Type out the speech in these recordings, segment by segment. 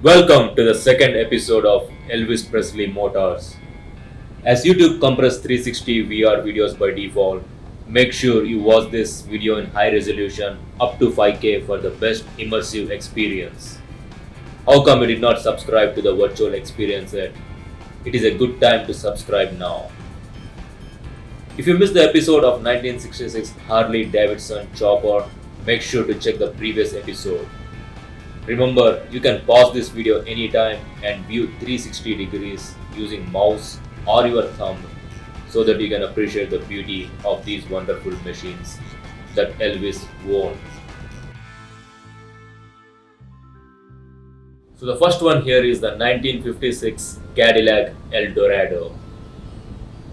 Welcome to the second episode of Elvis Presley Motors. As YouTube compress 360 VR videos by default, make sure you watch this video in high resolution up to 5K for the best immersive experience. How come you did not subscribe to the virtual experience yet? It is a good time to subscribe now. If you missed the episode of 1966 Harley Davidson Chopper, make sure to check the previous episode. Remember, you can pause this video anytime and view 360 degrees using mouse or your thumb so that you can appreciate the beauty of these wonderful machines that Elvis owned. So the first one here is the 1956 Cadillac Eldorado.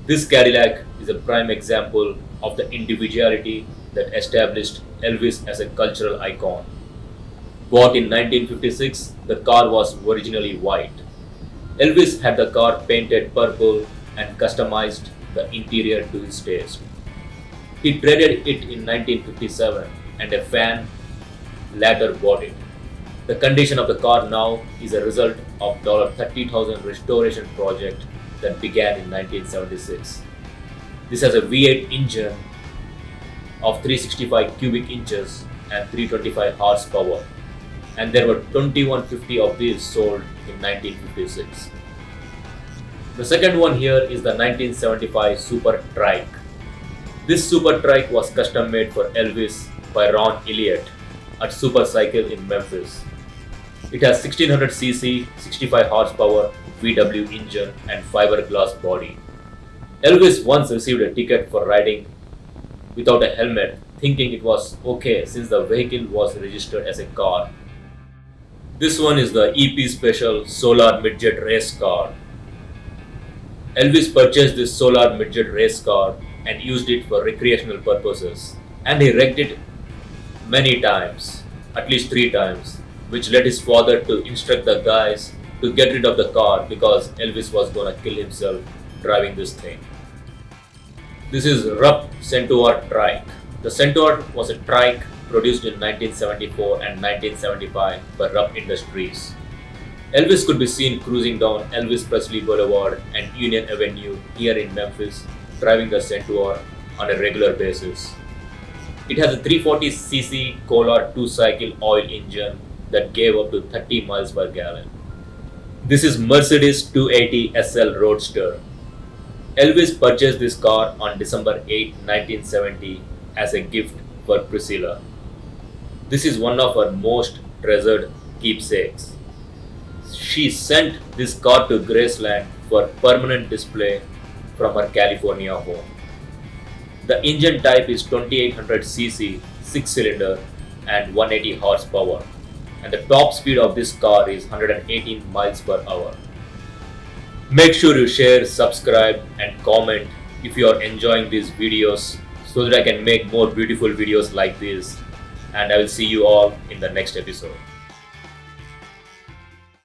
This Cadillac is a prime example of the individuality that established Elvis as a cultural icon. Bought in 1956, the car was originally white. Elvis had the car painted purple and customized the interior to his taste. He traded it in 1957 and a fan later bought it. The condition of the car now is a result of $30,000 restoration project that began in 1976. This has a V8 engine of 365 cubic inches and 325 horsepower. And there were 2150 of these sold in 1956. The second one here is the 1975 Super Trike. This Super Trike was custom made for Elvis by Ron Elliott at Super Cycle in Memphis. It has 1600cc, 65 horsepower VW engine and fiberglass body. Elvis once received a ticket for riding without a helmet, thinking it was okay since the vehicle was registered as a car. This one is the EP Special Solar Midget race car. Elvis purchased this Solar Midget race car and used it for recreational purposes. And he wrecked it many times, at least 3 times, which led his father to instruct the guys to get rid of the car because Elvis was gonna kill himself driving this thing. This is Rupp Centaur Trike. The Centaur was a trike produced in 1974 and 1975 by Rupp Industries. Elvis could be seen cruising down Elvis Presley Boulevard and Union Avenue here in Memphis, driving the Centaur on a regular basis. It has a 340cc Kohler 2-cycle oil engine that gave up to 30 miles per gallon. This is Mercedes 280 SL Roadster. Elvis purchased this car on December 8, 1970 as a gift for Priscilla. This is one of her most treasured keepsakes. She sent this car to Graceland for permanent display from her California home. The engine type is 2800cc, 6-cylinder and 180 horsepower. And the top speed of this car is 118 miles per hour. Make sure you share, subscribe and comment if you are enjoying these videos so that I can make more beautiful videos like this. And I will see you all in the next episode.